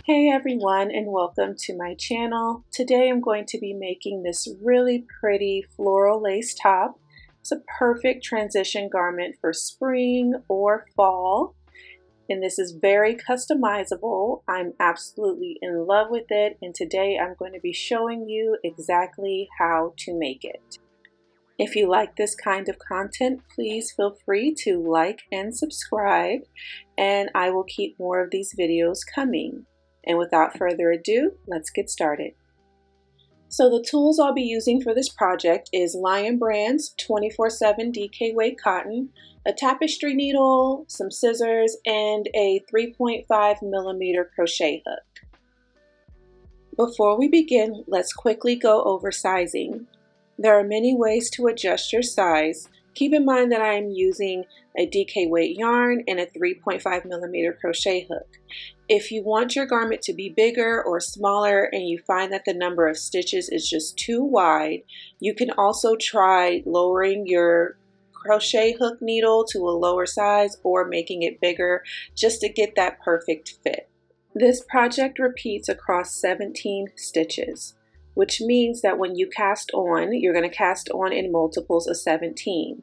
Hey everyone, and welcome to my channel. Today I'm going to be making this really pretty floral lace top. It's a perfect transition garment for spring or fall, and this is very customizable. I'm absolutely in love with it, and today I'm going to be showing you exactly how to make it. If you like this kind of content, please feel free to like and subscribe, and I will keep more of these videos coming. And without further ado, let's get started. So the tools I'll be using for this project is Lion Brand's 24/7 DK weight cotton, a tapestry needle, some scissors, and a 3.5mm crochet hook. Before we begin, let's quickly go over sizing. There are many ways to adjust your size. Keep in mind that I am using a DK weight yarn and a 3.5mm crochet hook. If you want your garment to be bigger or smaller and you find that the number of stitches is just too wide, you can also try lowering your crochet hook needle to a lower size or making it bigger just to get that perfect fit. This project repeats across 17 stitches, which means that when you cast on, you're going to cast on in multiples of 17.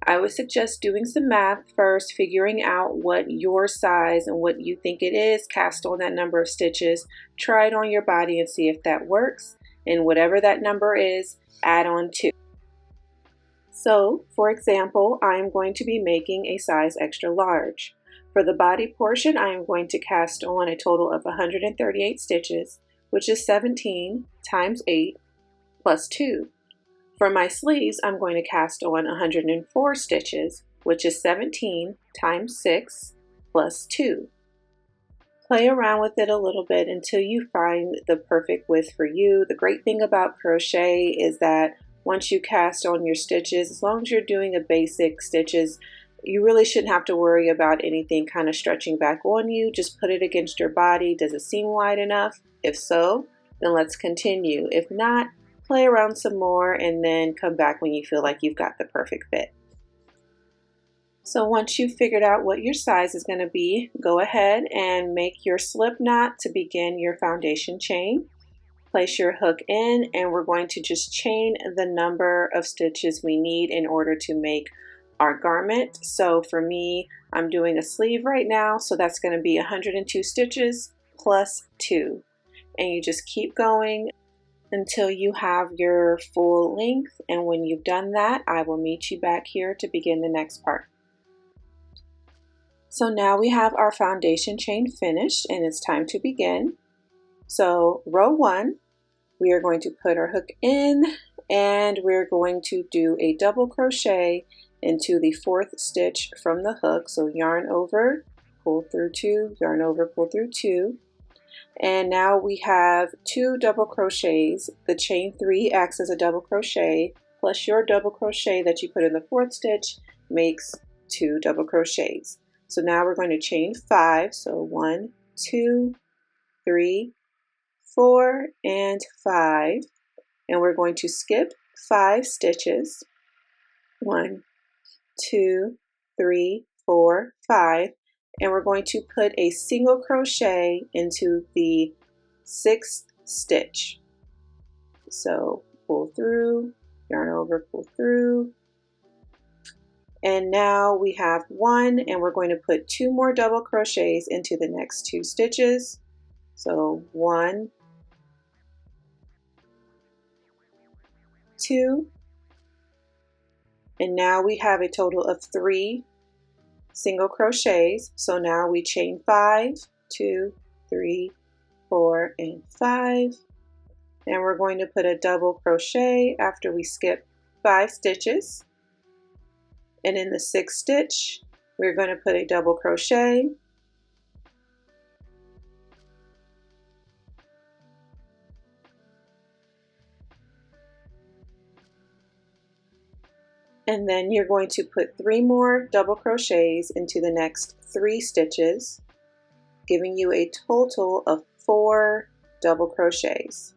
I would suggest doing some math first, figuring out what your size and what you think it is, cast on that number of stitches, try it on your body and see if that works, and whatever that number is, add on 2. So, for example, I am going to be making a size extra large. For the body portion, I am going to cast on a total of 138 stitches, which is 17 times 8 plus 2. For my sleeves, I'm going to cast on 104 stitches, which is 17 times 6 plus 2. Play around with it a little bit until you find the perfect width for you. The great thing about crochet is that once you cast on your stitches, as long as you're doing a basic stitches, you really shouldn't have to worry about anything kind of stretching back on you. Just put it against your body. Does it seem wide enough? If so, then let's continue. If not, play around some more and then come back when you feel like you've got the perfect fit. So once you've figured out what your size is going to be, go ahead and make your slip knot to begin your foundation chain. Place your hook in, and we're going to just chain the number of stitches we need in order to make our garment. So for me, I'm doing a sleeve right now, so that's going to be 102 stitches plus 2. And you just keep going until you have your full length, and when you've done that, I will meet you back here to begin the next part. So now we have our foundation chain finished, and it's time to begin. So row 1, we are going to put our hook in, and we're going to do a double crochet into the 4th stitch from the hook. So yarn over, pull through 2, yarn over, pull through 2. And now we have 2 double crochets. The chain 3 acts as a double crochet, plus your double crochet that you put in the 4th stitch makes 2 double crochets. So now we're going to chain 5. So 1, 2, 3, 4, and 5. And we're going to skip 5 stitches. 1, 2, 3, 4, 5. And we're going to put a single crochet into the 6th stitch. So pull through, yarn over, pull through. And now we have 1, and we're going to put 2 more double crochets into the next 2 stitches. So 1, 2, and now we have a total of 3 single crochets. So now we chain 5, 2, 3, 4, and 5. And we're going to put a double crochet after we skip 5 stitches. And in the 6th stitch, we're going to put a double crochet. And then you're going to put 3 more double crochets into the next 3 stitches, giving you a total of 4 double crochets.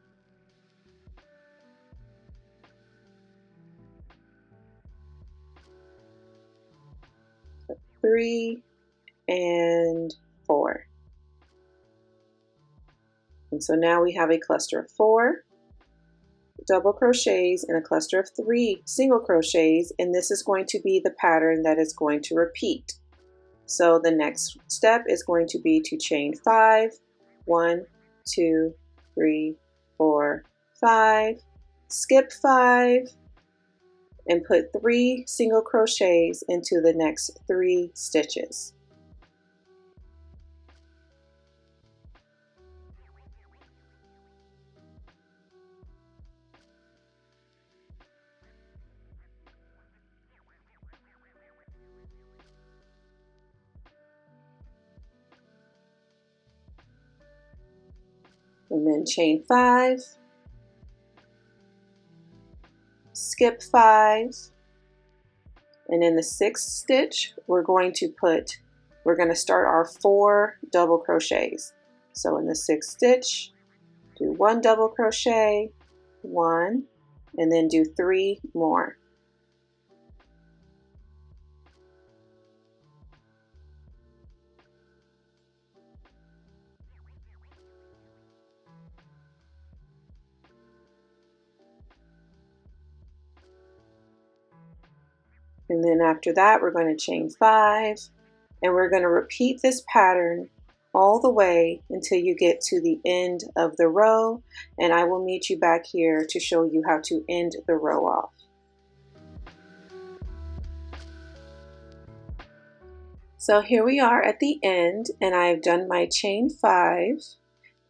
3 and 4. And so now we have a cluster of 4 double crochets and a cluster of 3 single crochets, and this is going to be the pattern that is going to repeat. So the next step is going to be to chain 5, 1, 2, 3, 4, 5, skip 5, and put 3 single crochets into the next 3 stitches. And then chain 5, skip 5, and in the 6th stitch we're going to start our 4 double crochets. So in the 6th stitch, do 1 double crochet, 1, and then do 3 more. And then after that, we're going to chain 5, and we're going to repeat this pattern all the way until you get to the end of the row, and I will meet you back here to show you how to end the row off. So here we are at the end, and I've done my chain 5,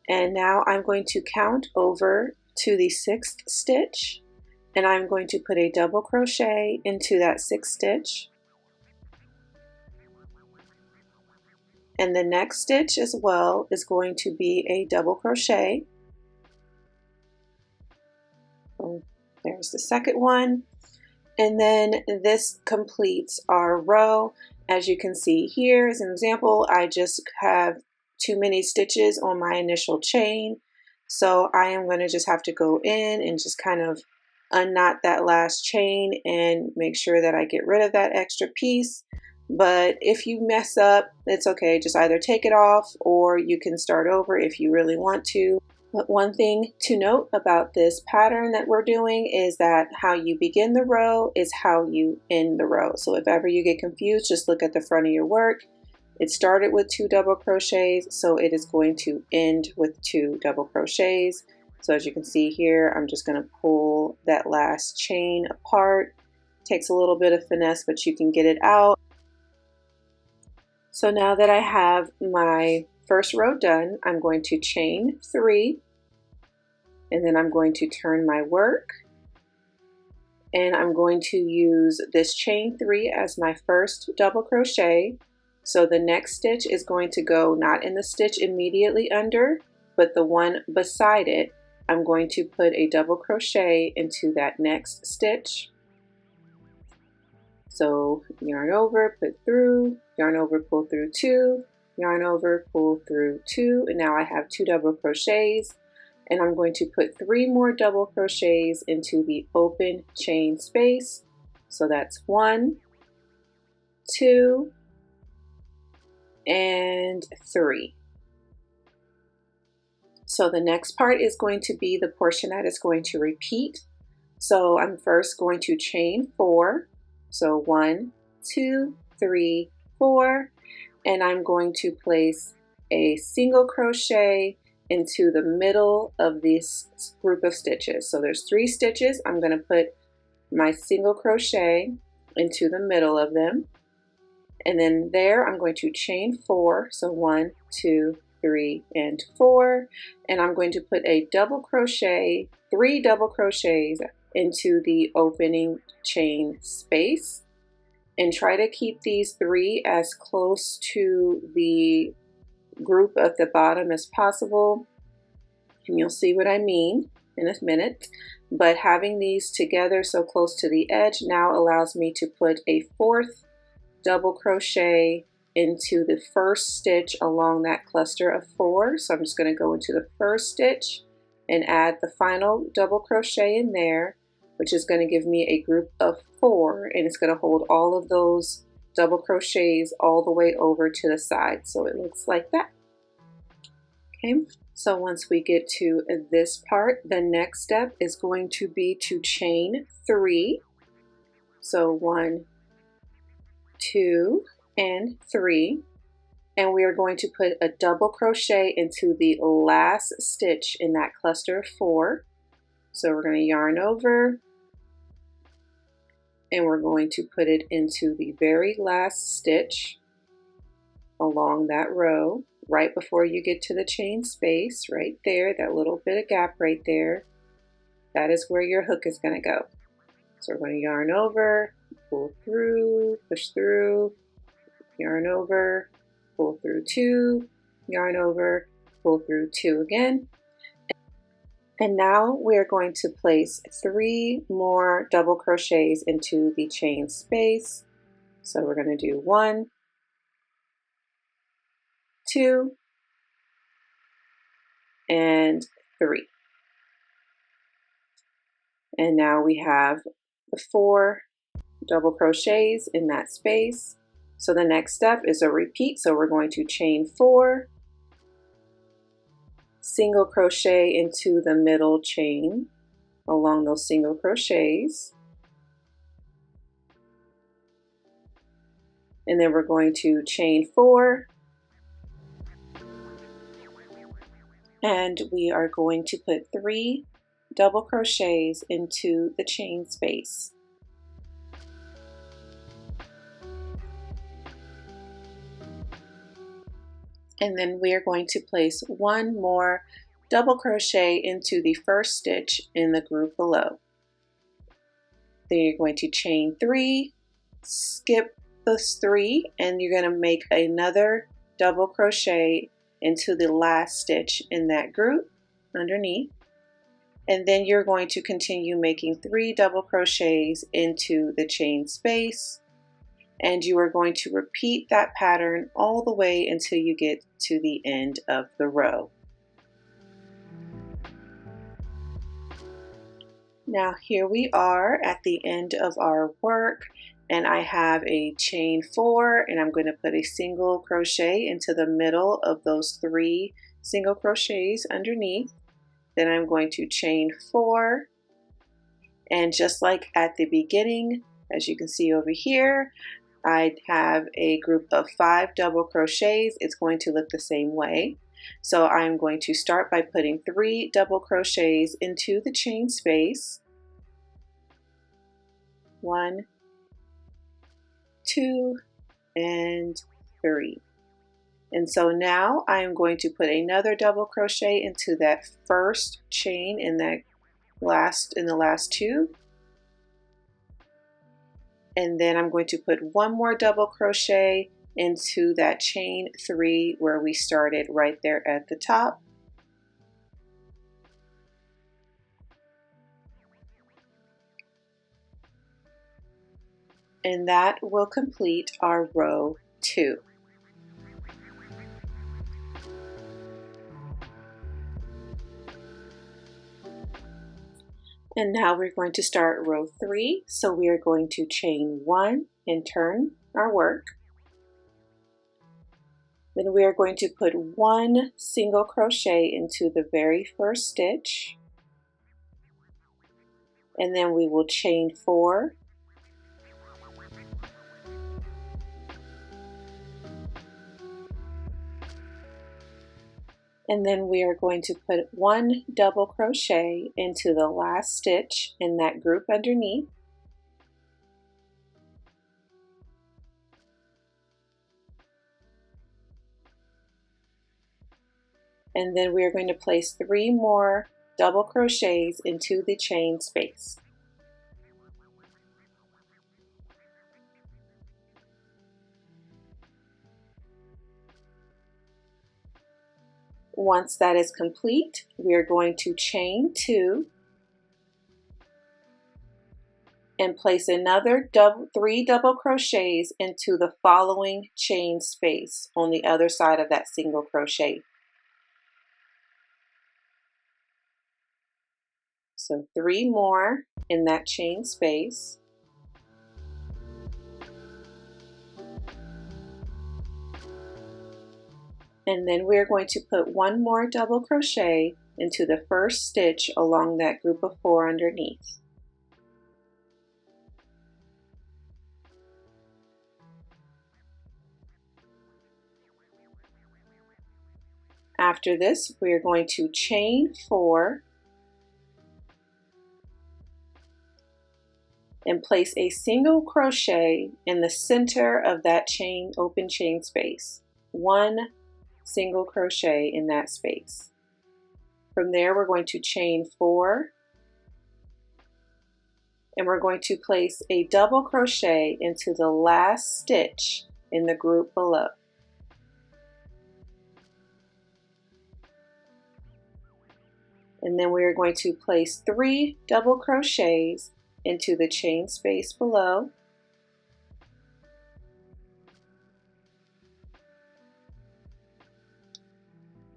and now I'm going to count over to the 6th stitch, and I'm going to put a double crochet into that 6th stitch. And the next stitch as well is going to be a double crochet. Oh, there's the second one. And then this completes our row. As you can see here as an example, I just have too many stitches on my initial chain. So I am going to just have to go in and just kind of unknot that last chain and make sure that I get rid of that extra piece. But if you mess up, it's okay. Just either take it off or you can start over if you really want to. But one thing to note about this pattern that we're doing is that how you begin the row is how you end the row. So if ever you get confused, just look at the front of your work. It started with 2 double crochets, so it is going to end with 2 double crochets. So as you can see here, I'm just going to pull that last chain apart. Takes a little bit of finesse, but you can get it out. So now that I have my first row done, I'm going to chain 3, and then I'm going to turn my work, and I'm going to use this chain 3 as my first double crochet. So the next stitch is going to go not in the stitch immediately under, but the one beside it. I'm going to put a double crochet into that next stitch. So yarn over, put through, yarn over, pull through 2, yarn over, pull through 2, and now I have 2 double crochets, and I'm going to put 3 more double crochets into the open chain space. So that's 1, 2, and 3. So the next part is going to be the portion that is going to repeat. So I'm first going to chain 4. So 1, 2, 3, 4, and I'm going to place a single crochet into the middle of this group of stitches. So there's 3 stitches. I'm going to put my single crochet into the middle of them, and then there I'm going to chain 4. So 1, 2, 3, and 4, and I'm going to put a double crochet, 3 double crochets into the opening chain space, and try to keep these 3 as close to the group at the bottom as possible, and you'll see what I mean in a minute. But having these together so close to the edge now allows me to put a 4th double crochet into the first stitch along that cluster of 4. So I'm just going to go into the first stitch and add the final double crochet in there, which is going to give me a group of 4, and it's going to hold all of those double crochets all the way over to the side. So it looks like that. Okay, So once we get to this part, the next step is going to be to chain 3. So 1, 2, and 3. And we are going to put a double crochet into the last stitch in that cluster of 4. So we're going to yarn over, and we're going to put it into the very last stitch along that row, right before you get to the chain space, right there, that little bit of gap right there. That is where your hook is going to go. So we're going to yarn over, pull through, push through, yarn over, pull through 2, yarn over, pull through 2 again. And now we're going to place 3 more double crochets into the chain space. So we're going to do 1, 2, and 3. And now we have the 4 double crochets in that space. So the next step is a repeat. So we're going to chain 4, single crochet into the middle chain along those single crochets. And then we're going to chain 4, and we are going to put 3 double crochets into the chain space. And then we are going to place 1 more double crochet into the first stitch in the group below. Then you're going to chain 3, skip those 3, and you're going to make another double crochet into the last stitch in that group underneath. And then you're going to continue making 3 double crochets into the chain space, and you are going to repeat that pattern all the way until you get to the end of the row. Now here we are at the end of our work, and I have a chain 4, and I'm going to put a single crochet into the middle of those 3 single crochets underneath. Then I'm going to chain 4, and just like at the beginning, as you can see over here, I have a group of 5 double crochets. It's going to look the same way. So I'm going to start by putting 3 double crochets into the chain space. 1, 2, and 3. And so now I am going to put another double crochet into that first chain in the last 2. And then I'm going to put 1 more double crochet into that chain 3 where we started right there at the top. And that will complete our row 2. And now we're going to start row 3. So we are going to chain 1 and turn our work. Then we are going to put 1 single crochet into the very first stitch. And then we will chain 4. And then we are going to put 1 double crochet into the last stitch in that group underneath. And then we are going to place 3 more double crochets into the chain space. Once that is complete, we are going to chain 2 and place another 3 double crochets into the following chain space on the other side of that single crochet. So 3 more in that chain space. And then we're going to put one more double crochet into the first stitch along that group of 4 underneath. After this, we're going to chain 4 and place a single crochet in the center of that open chain space. One single crochet in that space. From there, we're going to chain 4 and we're going to place a double crochet into the last stitch in the group below. And then we are going to place 3 double crochets into the chain space below.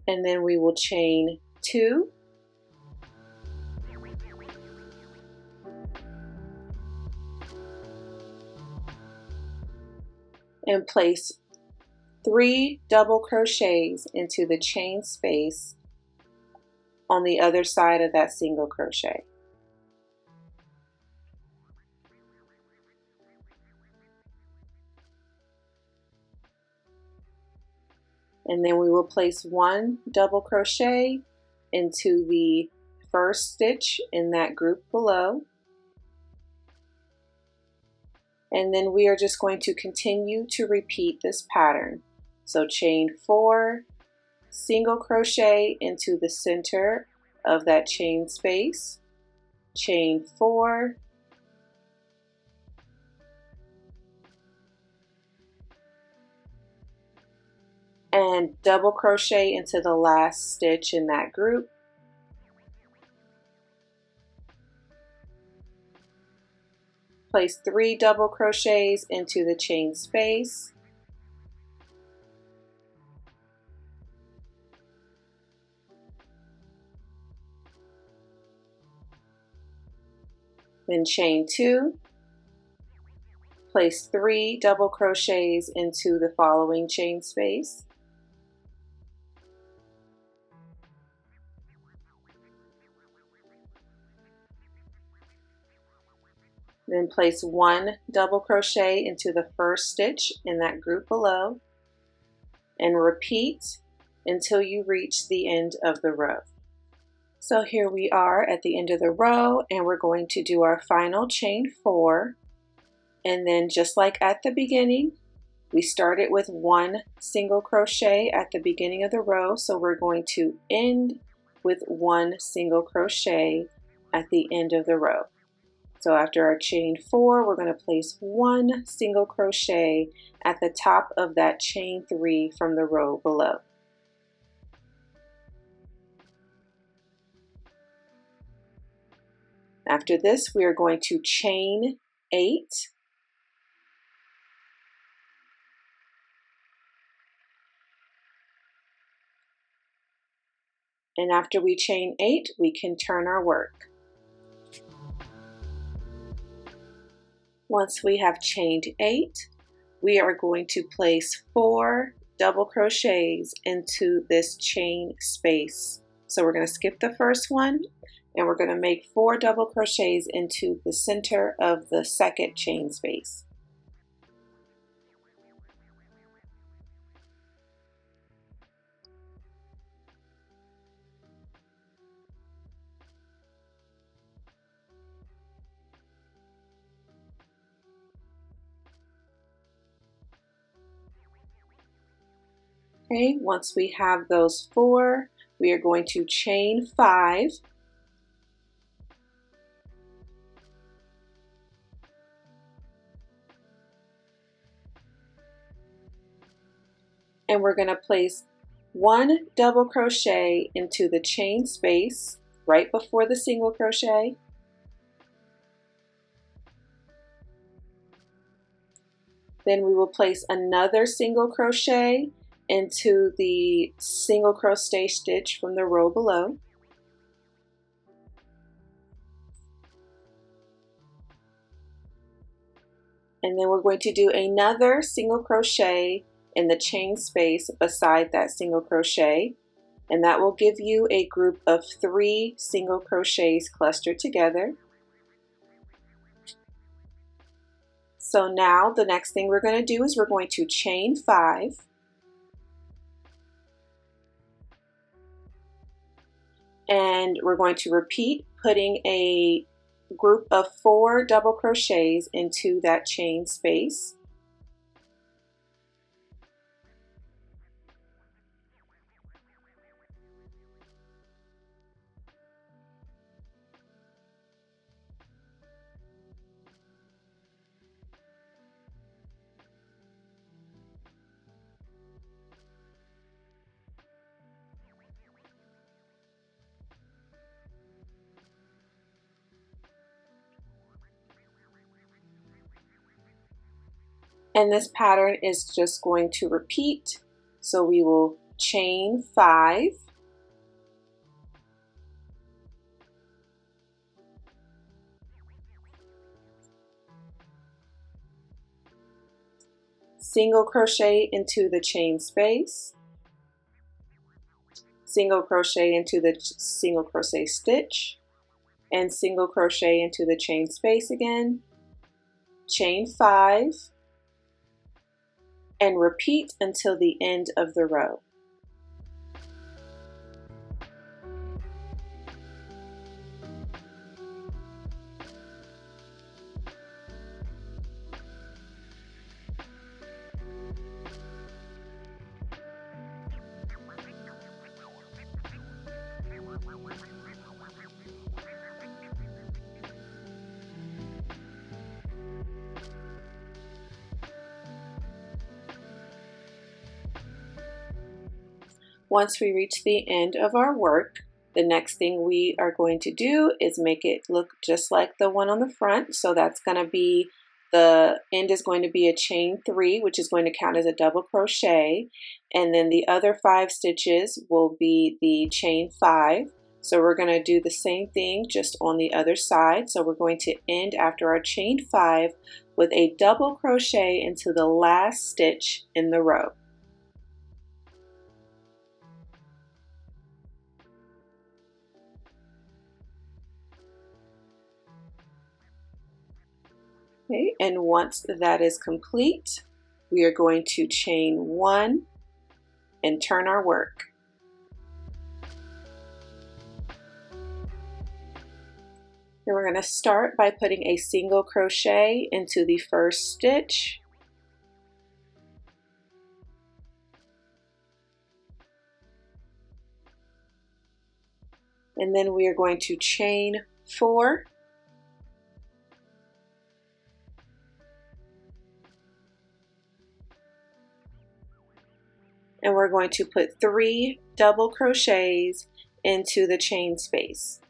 And then we will chain 2 and place 3 double crochets into the chain space on the other side of that single crochet. And then we will place 1 double crochet into the first stitch in that group below. And then we are just going to continue to repeat this pattern. So chain 4, single crochet into the center of that chain space, chain 4, and double crochet into the last stitch in that group. Place 3 double crochets into the chain space. Then chain 2. Place 3 double crochets into the following chain space. Then place 1 double crochet into the first stitch in that group below and repeat until you reach the end of the row. So here we are at the end of the row and we're going to do our final chain 4, and then just like at the beginning, we started with 1 single crochet at the beginning of the row, so we're going to end with 1 single crochet at the end of the row. So after our chain 4, we're going to place 1 single crochet at the top of that chain 3 from the row below. After this, we are going to chain 8. And after we chain 8, we can turn our work. Once we have chained 8, we are going to place 4 double crochets into this chain space. So we're going to skip the first one and we're going to make 4 double crochets into the center of the second chain space. Okay, once we have those 4, we are going to chain 5. And we're going to place 1 double crochet into the chain space right before the single crochet. Then we will place another single crochet into the single crochet stitch from the row below. And then we're going to do another single crochet in the chain space beside that single crochet, and that will give you a group of 3 single crochets clustered together. So now the next thing we're going to do is we're going to chain 5, and we're going to repeat putting a group of 4 double crochets into that chain space. And this pattern is just going to repeat. So we will chain 5, single crochet into the chain space, single crochet into the single crochet stitch, and single crochet into the chain space again, chain 5, and repeat until the end of the row. Once we reach the end of our work, the next thing we are going to do is make it look just like the one on the front. So that's going to be, the end is going to be a chain 3, which is going to count as a double crochet. And then the other 5 stitches will be the chain 5. So we're going to do the same thing just on the other side. So we're going to end after our chain 5 with a double crochet into the last stitch in the row. Okay, and once that is complete, we are going to chain 1 and turn our work. And we're going to start by putting a single crochet into the first stitch. And then we are going to chain 4. And we're going to put 3 double crochets into the chain space.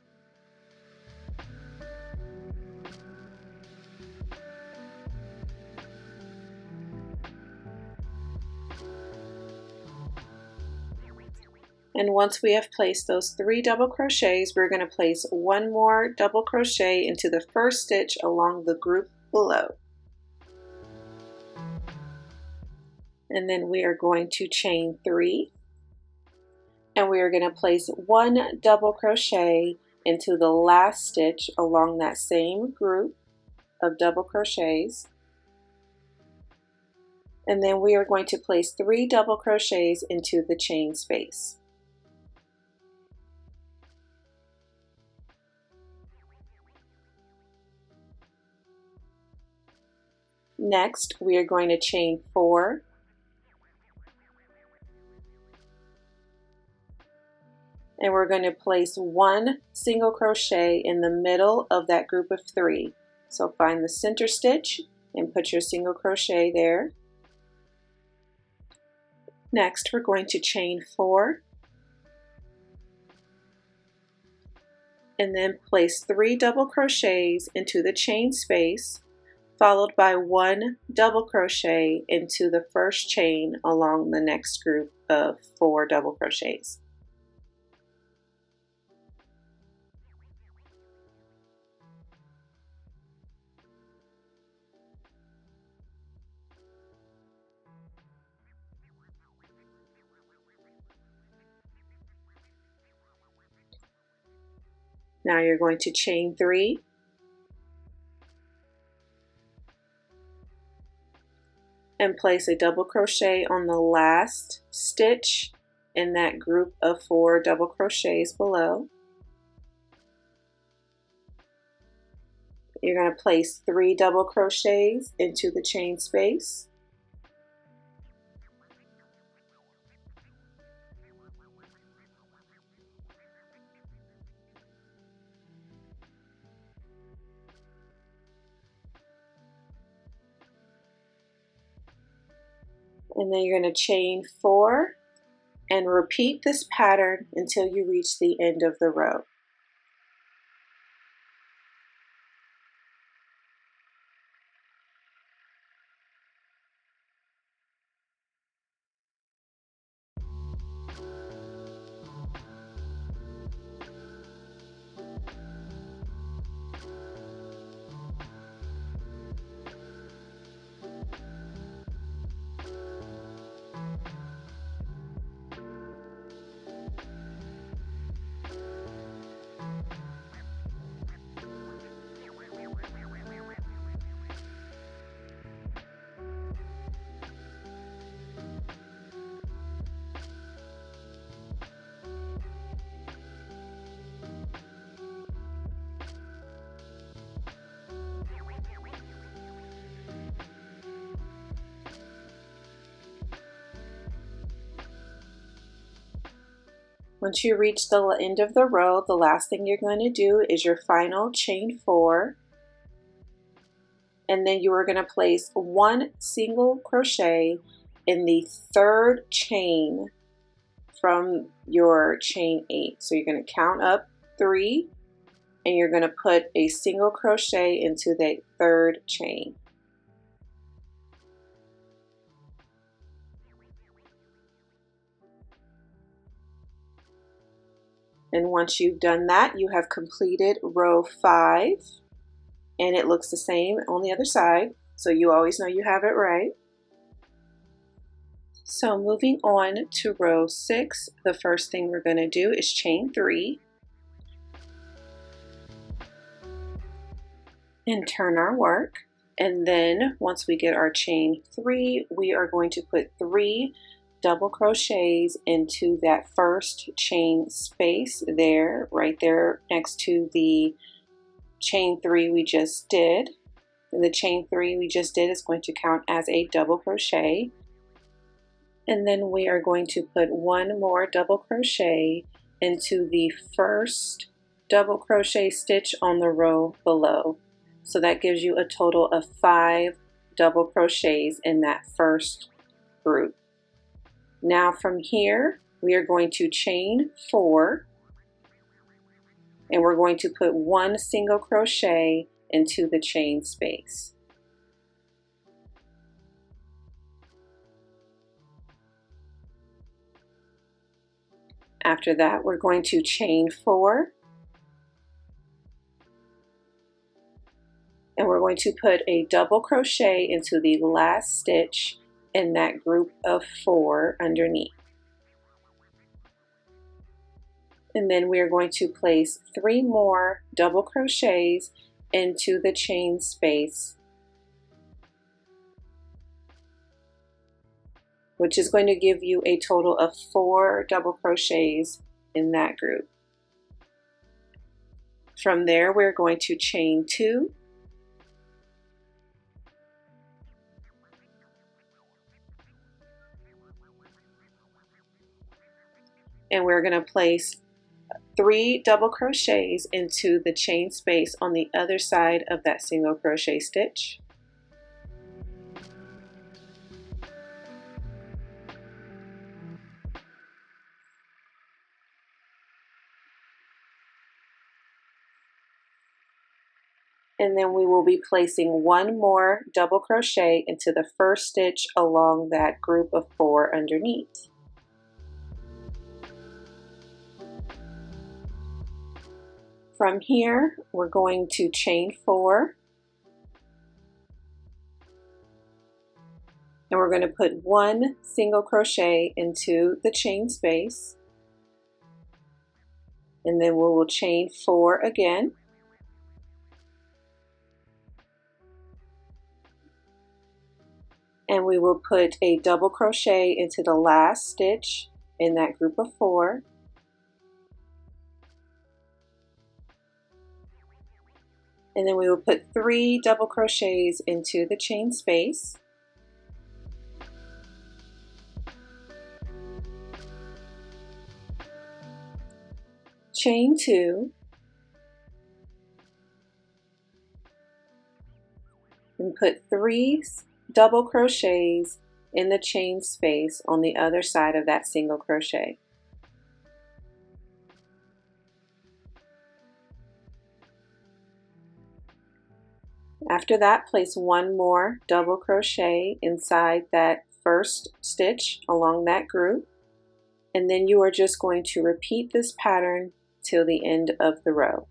And once we have placed those 3 double crochets, we're going to place 1 more double crochet into the first stitch along the group below. And then we are going to chain 3, and we are going to place 1 double crochet into the last stitch along that same group of double crochets. And then we are going to place 3 double crochets into the chain space. Next, we are going to chain 4, and we're going to place 1 single crochet in the middle of that group of 3. So find the center stitch and put your single crochet there. Next, we're going to chain 4, and then place 3 double crochets into the chain space, followed by 1 double crochet into the first chain along the next group of 4 double crochets. Now you're going to chain 3 and place a double crochet on the last stitch in that group of 4 double crochets below. You're going to place 3 double crochets into the chain space. And then you're going to chain 4 and repeat this pattern until you reach the end of the row. Once you reach the end of the row, the last thing you're going to do is your final chain 4, and then you are going to place 1 single crochet in the 3rd chain from your chain 8. So you're going to count up 3 and you're going to put a single crochet into the 3rd chain. And once you've done that, you have completed row 5, and it looks the same on the other side, so you always know you have it right. So moving on to row 6, the first thing we're going to do is chain 3 and turn our work. And then once we get our chain 3, we are going to put 3 double crochets into that first chain space there, right there next to the chain 3 we just did. And the chain 3 we just did is going to count as a double crochet. And then we are going to put 1 more double crochet into the first double crochet stitch on the row below. So that gives you a total of 5 double crochets in that first group. Now from here, we are going to chain 4, and we're going to put 1 single crochet into the chain space. After that, we're going to chain 4, and we're going to put a double crochet into the last stitch in that group of 4 underneath. And then we are going to place 3 more double crochets into the chain space, which is going to give you a total of 4 double crochets in that group. From there, we're going to chain 2, and we're going to place 3 double crochets into the chain space on the other side of that single crochet stitch. And then we will be placing 1 more double crochet into the first stitch along that group of 4 underneath. From here, we're going to chain 4, and we're going to put 1 single crochet into the chain space, and then we will chain 4 again. And we will put a double crochet into the last stitch in that group of 4. And then we will put 3 double crochets into the chain space. Chain 2. And put 3 double crochets in the chain space on the other side of that single crochet. After that, place 1 more double crochet inside that first stitch along that group, and then you are just going to repeat this pattern till the end of the row.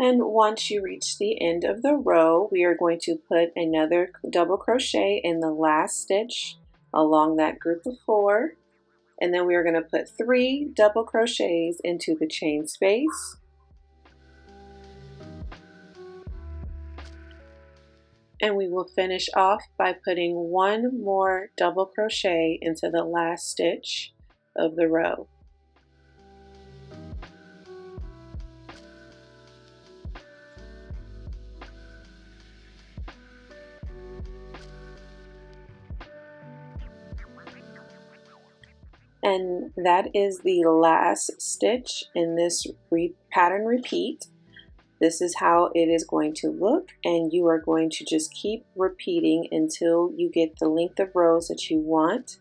And once you reach the end of the row, we are going to put another double crochet in the last stitch along that group of 4. And then we are going to put 3 double crochets into the chain space. And we will finish off by putting 1 more double crochet into the last stitch of the row. And that is the last stitch in this pattern repeat. This is how it is going to look, and you are going to just keep repeating until you get the length of rows that you want.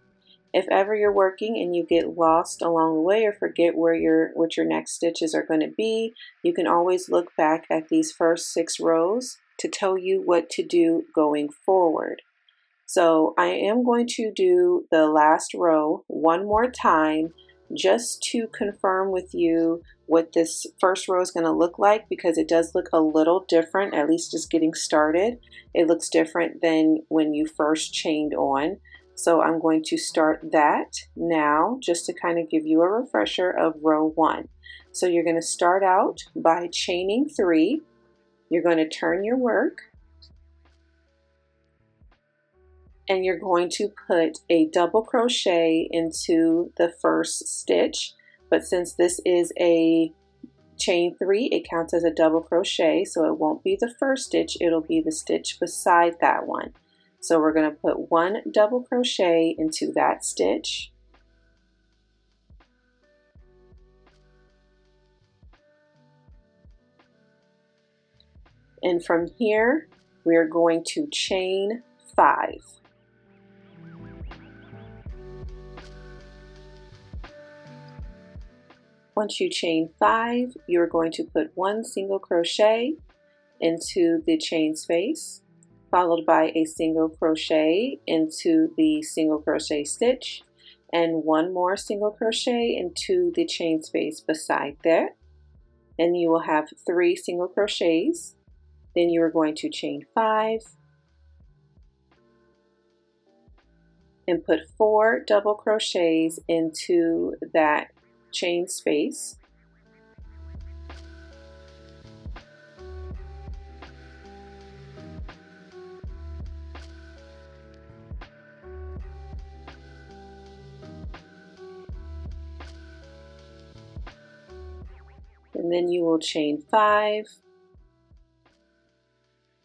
If ever you're working and you get lost along the way or forget what your next stitches are going to be, you can always look back at these first 6 rows to tell you what to do going forward. So I am going to do the last row one more time just to confirm with you what this first row is going to look like, because it does look a little different, at least just getting started. It looks different than when you first chained on. So I'm going to start that now just to kind of give you a refresher of row 1. So you're going to start out by chaining 3. You're going to turn your work, and you're going to put a double crochet into the first stitch. But since this is a chain 3, it counts as a double crochet, so it won't be the first stitch, it'll be the stitch beside that one. So we're going to put 1 double crochet into that stitch. And from here, we're going to chain 5. Once you chain 5, you're going to put 1 single crochet into the chain space, followed by a single crochet into the single crochet stitch, and 1 more single crochet into the chain space beside that. And you will have 3 single crochets. Then you are going to chain 5 and put 4 double crochets into that chain space. and then you will chain 5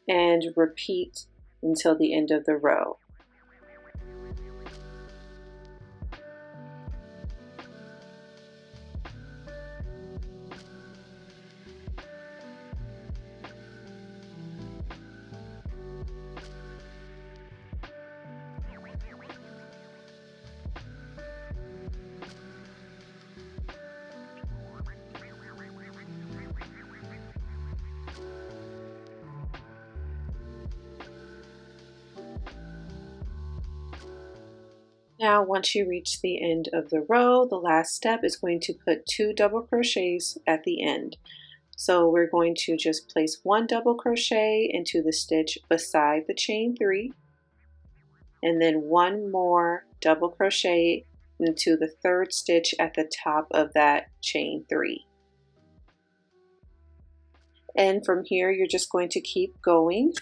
and repeat until the end of the row. Now, once you reach the end of the row, the last step is going to put 2 double crochets at the end. So we're going to just place 1 double crochet into the stitch beside the chain 3, and then 1 more double crochet into the 3rd stitch at the top of that chain 3. And from here, you're just going to keep going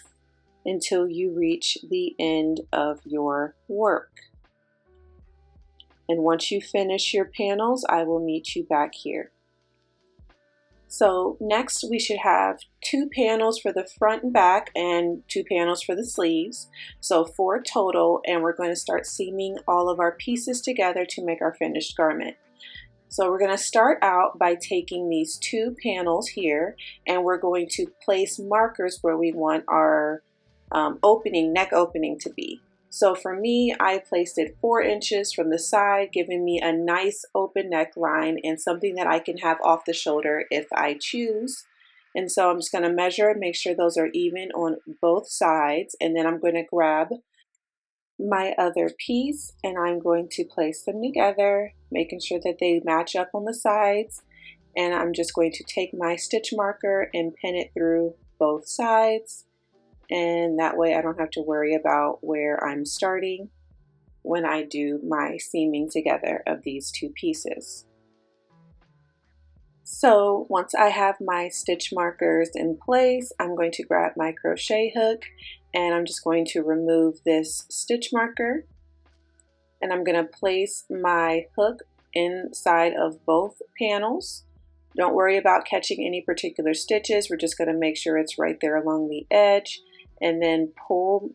until you reach the end of your work. And once you finish your panels, I will meet you back here. So next we should have 2 panels for the front and back and 2 panels for the sleeves. So 4 total, and we're going to start seaming all of our pieces together to make our finished garment. So we're going to start out by taking these 2 panels here, and we're going to place markers where we want our neck opening to be. So for me, I placed it 4 inches from the side, giving me a nice open neckline and something that I can have off the shoulder if I choose. And so I'm just going to measure and make sure those are even on both sides. And then I'm going to grab my other piece and I'm going to place them together, making sure that they match up on the sides. And I'm just going to take my stitch marker and pin it through both sides. And that way I don't have to worry about where I'm starting when I do my seaming together of these 2 pieces. So once I have my stitch markers in place, I'm going to grab my crochet hook and I'm just going to remove this stitch marker, and I'm going to place my hook inside of both panels. Don't worry about catching any particular stitches. We're just going to make sure it's right there along the edge. And then pull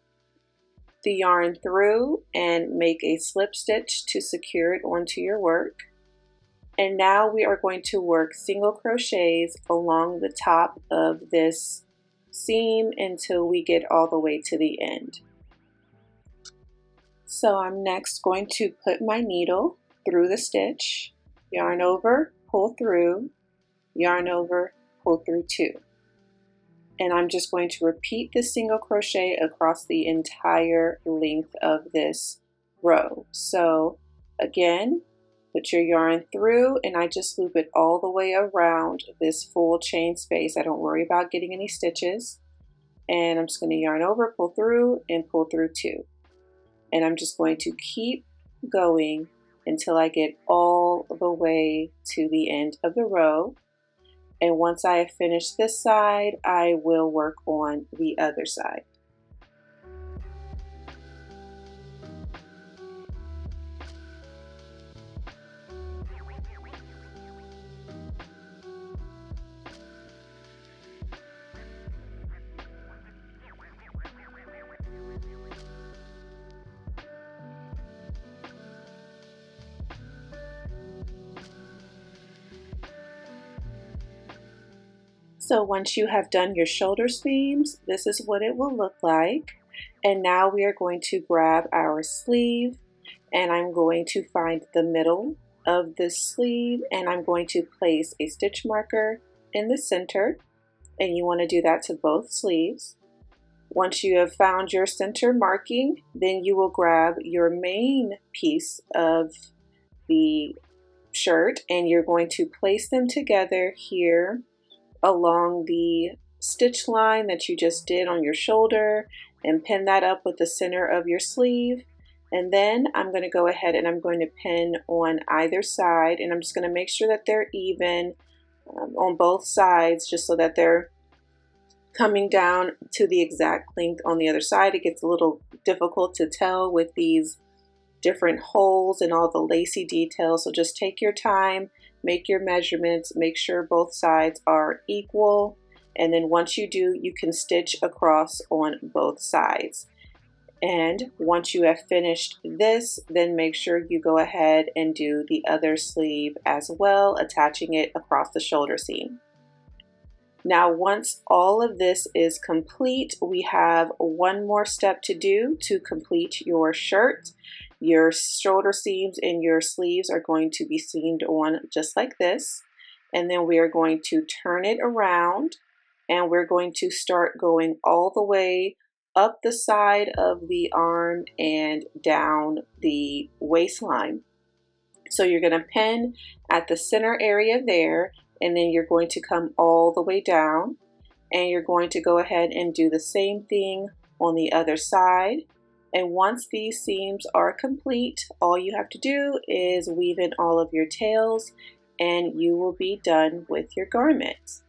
the yarn through and make a slip stitch to secure it onto your work. And now we are going to work single crochets along the top of this seam until we get all the way to the end. So I'm next going to put my needle through the stitch, yarn over, pull through, yarn over, pull through 2. And I'm just going to repeat this single crochet across the entire length of this row. So again, put your yarn through and I just loop it all the way around this full chain space. I don't worry about getting any stitches. And I'm just going to yarn over, pull through, and pull through 2. And I'm just going to keep going until I get all the way to the end of the row. And once I have finished this side, I will work on the other side. So once you have done your shoulder seams, this is what it will look like. And now we are going to grab our sleeve and I'm going to find the middle of the sleeve and I'm going to place a stitch marker in the center, and you want to do that to both sleeves. Once you have found your center marking, then you will grab your main piece of the shirt and you're going to place them together here along the stitch line that you just did on your shoulder and pin that up with the center of your sleeve. And then I'm going to go ahead and I'm going to pin on either side, and I'm just going to make sure that they're even on both sides, just so that they're coming down to the exact length on the other side. It gets a little difficult to tell with these different holes and all the lacy details, so just take your time make your measurements, make sure both sides are equal, and then once you do, you can stitch across on both sides. And once you have finished this, then make sure you go ahead and do the other sleeve as well, attaching it across the shoulder seam. Now, once all of this is complete, we have one more step to do to complete your shirt. Your shoulder seams and your sleeves are going to be seamed on just like this. And then we are going to turn it around, and we're going to start going all the way up the side of the arm and down the waistline. So you're going to pin at the center area there, and then you're going to come all the way down, and you're going to go ahead and do the same thing on the other side. And once these seams are complete, all you have to do is weave in all of your tails, and you will be done with your garment.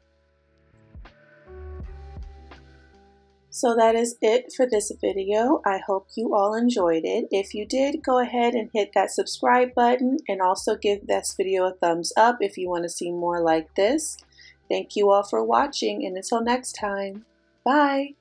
So that is it for this video. I hope you all enjoyed it. If you did, go ahead and hit that subscribe button, and also give this video a thumbs up if you want to see more like this. Thank you all for watching, and until next time, bye.